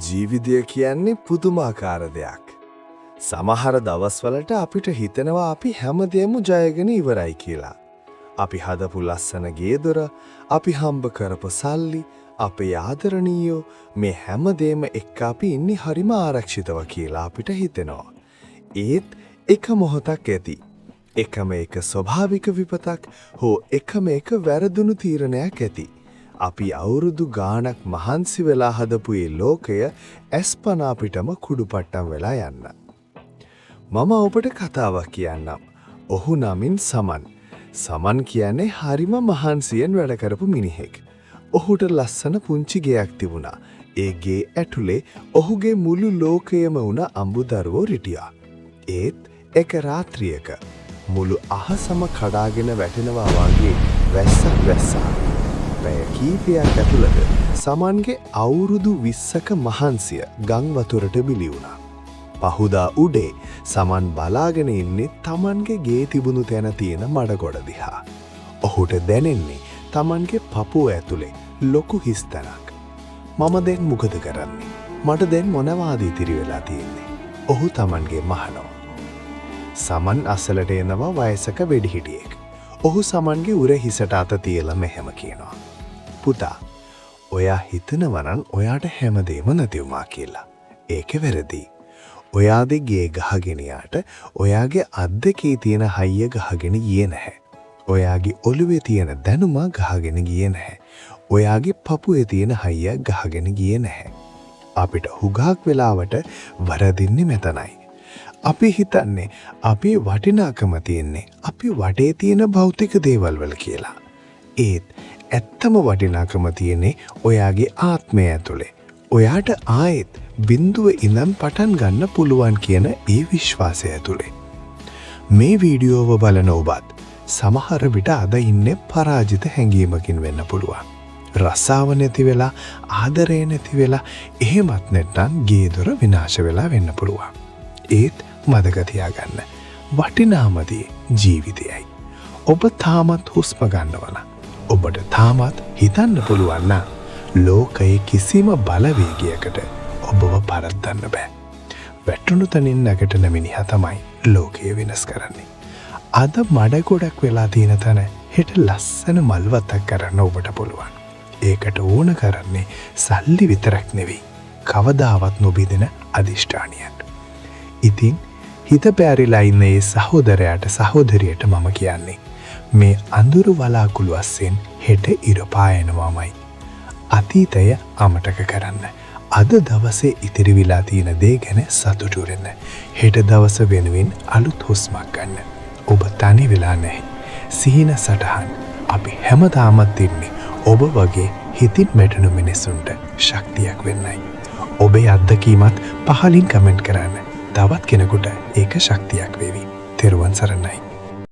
ජීවිතය කියන්නේ පුදුමාකාර දෙයක්. සමහර දවස්වලට අපිට හිතෙනවා අපි හැමදේම ජයගෙන ඉවරයි කියලා. අපි හදපු ලස්සන ගේ-දොර, අපි හම්බ කරපු සල්ලි, අපේ ආදරණීයෝ මේ හැමදේම එක්ක අපි ඉන්නේ හරිම ආරක්ෂිතව කියලා අපිට හිතෙනවා. ඒත් එක මොහොතක් ඇති. එකම එක ස්වභාවික විපතක් හෝ එකම එක වැරදුණු තීරණයක් ඇති. අපි අවුරුදු ගාණක් මහන්සි වෙලා හදපු මේ ලෝකය ඇස්පනා පිටම කුඩුපට්ටම් වෙලා යන්න. මම ඔබට කතාවක් කියන්නම්. ඔහු නමින් සමන්. සමන් කියන්නේ හරිම මහන්සියෙන් වැඩ කරපු මිනිහෙක්. ඔහුට ලස්සන පුංචි ගෙයක් තිබුණා. ඒ ගේ ඇතුලේ ඔහුගේ මුළු ලෝකයම වුණ අඹදරුවෝ හිටියා. ඒත් එක රාත්‍රියක මුළු අහසම කඩාගෙන වැටෙනවා වගේ වැස්සක් වැස්සා. පැය කීපයක් ඇතුළත සමන්ගේ අවුරුදු 20ක මහන්සිය ගම් වතුරට බිලි වුණා. පහුදා උඩේ සමන් බලාගෙන ඉන්නේ තමන්ගේ ගේ තිබුණු තැන තියෙන මඩගොඩ දිහා. ඔහුට දැනෙන්නේ තමන්ගේ පපුව ඇතුලේ ලොකු හිස්තැනක්. මම දැන් මොකද කරන්නේ? මට දැන් මොනවාද ඉතිරි වෙලා තියෙන්නේ? ඔහු තමන්ගේ මහනවා. සමන් අසලට එනවා වයසක වෙඩිහිටියෙක්. ඔහු සමන්ගේ උර හිසට අත තියලා මෙහෙම කියනවා. පුතා, ඔයා හිතනවා නම් ඔයාට හැමදේම නැති වුණා කියලා. ඒක වැරදි. ඔයාගේ ගේ ගහගෙන යාට ඔයාගේ අත් දෙකේ තියෙන හයිය ගහගෙන ගියේ නැහැ. ඔයාගේ ඔළුවේ තියෙන දැනුම ගහගෙන ගියේ නැහැ. ඔයාගේ පපුවේ තියෙන හයිය ගහගෙන ගියේ නැහැ. අපිට හුඟක් වෙලාවට වරදින්නේ මෙතනයි. අපි හිතන්නේ අපි වටිනාකම තියෙන්නේ අපි වටේ තියෙන භෞතික දේවල් වල කියලා. ඒත් ඇත්තම වටිනාකම තියෙන්නේ ඔයාගේ ආත්මය ඇතුලේ. ඔයාට ආයෙත් බිඳුව ඉඳන් පටන් ගන්න පුළුවන් කියන ඒ විශ්වාසය ඇතුලේ. මේ වීඩියෝව බලන ඔබත් සමහර විට අද ඉන්නේ පරාජිත හැඟීමකින් වෙන්න පුළුවන්. රසාව නැති වෙලා, ආදරය නැති වෙලා, එහෙමත් නැත්නම් ගේ-දොර විනාශ වෙලා වෙන්න පුළුවන්. ඒත් මතක තියාගන්න, වටිනාමදී ජීවිතයයි. ඔබ තාමත් හුස්ම ගන්නවා. ඔබට තාමත් හිතන්න පුළුවන් නම් ලෝකයේ කිසිම බලවේගයකට ඔබව පරද්දන්න බෑ. වැටුණු තනින් නැගිටින මිනිහා තමයි ලෝකය වෙනස් කරන්නේ. අද මඩ ගොඩක් වෙලා තියෙන තැන හෙට ලස්සන මල්වතක් කරන්න ඔබට පුළුවන්. ඒකට ඕන කරන්නේ සල්ලි විතරක් නෙවෙයි, කවදාවත් නොබිදෙන අදිෂ්ඨානියක්. ඉතින් හිත පැරිලා ඉන්න ඒ සහෝදරයාට සහෝදරියට මම කියන්නේ මේ අඳුරු වලාකුළු අස්සෙන් හෙට ඉර පායනවාමයි. අතීතය අමතක කරන්න. අද දවසේ ඉතිරි වෙලා තියෙන දේ ගැන සතුටු වෙන්න. හෙට දවස වෙනුවෙන් අලුත් හුස්මක් ගන්න. ඔබ තනි වෙලා නැහැ. සිහින සටහන් අපි හැමදාමත් ඉන්නේ ඔබ වගේ හිතින් වැටෙන මිනිසුන්ට ශක්තියක් වෙන්නයි. ඔබේ අත්දැකීමත් පහලින් කමෙන්ට් කරන්න. තවත් කෙනෙකුට ඒක ශක්තියක් වේවි. තෙරුවන් සරණයි.